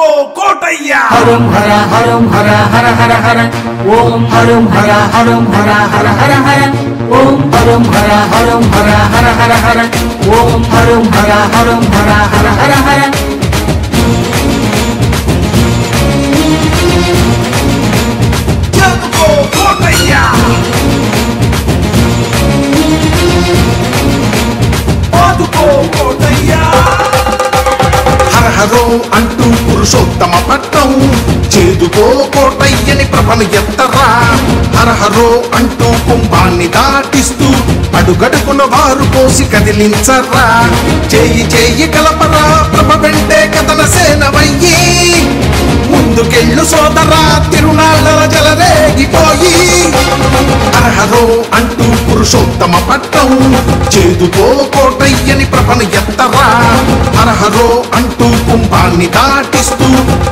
అందుకో కోటయ్య హరం హర హరం హర హర హర హర ఓం హరం హర హరం హర హర హర హర ఓం హరం హర హరం హర హర హర హర ఓం హరం హర హరం హర హర హర హర అందుకో కోటయ్య అందుకో కోటయ్య హర హరో అంటూ పురుషోత్తమ పట్టం చేదుకో కోటయ్యని ప్రభను ఎత్తరా హర హరో అంటూ కుంభాన్ని దాటిస్తూ అడుగడుకున వారు కోసి కదిలించరా చేయి చేయి కలపరా ప్రభ వెంటే కథన సేనవయ్యి ముందుకెళ్ళు సోదరా తిరునాళ్ళ జలరేగిపోయి హర హరో అంటూ పురుషోత్తమ పట్టం చేదుకో కోటయ్యని ప్రభను ఎత్తరా హర హరో అంటూ కుంభాన్ని దాటిస్తూ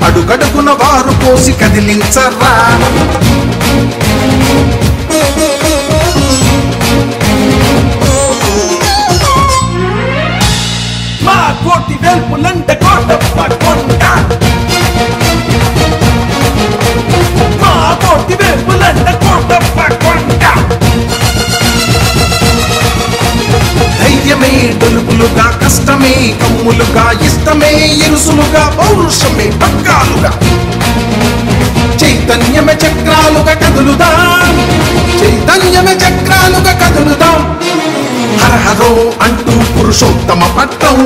అడుగడుగున వారు కోసి కదిలించరా మా కోటి వెల్పులంట కోటప్ప కొండ మా కోటి వెల్పులంట కోటప్ప కొండ ధైర్యమే డొలుపులుగా కష్టమే కమ్ములుగా ఇష్టమే ఇరుసులుగా పౌరుషమే పక్కాలుగా చైతన్యమే చక్రాలుగా కదులుదాం చైతన్యమే చక్రాలుగా కదులుదాం హర హరో అంటూ పురుషోత్తమ పట్టం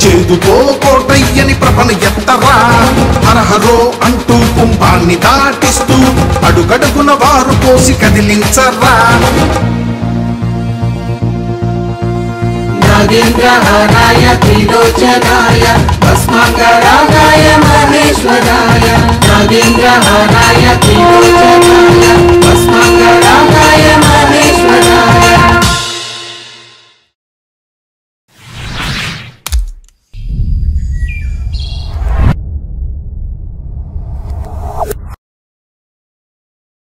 చేదుకో కోటయ్యని ప్రభను ఎత్తరా హర హరో అంటూ కుంభాన్ని దాటిస్తూ అడుగడుగున వారు కోసి కదిలించరా నాగేంద్రహారాయ త్రిలోచనాయ భస్మాంగరాగాయ మహేశ్వరాయ నాగేంద్రహారాయ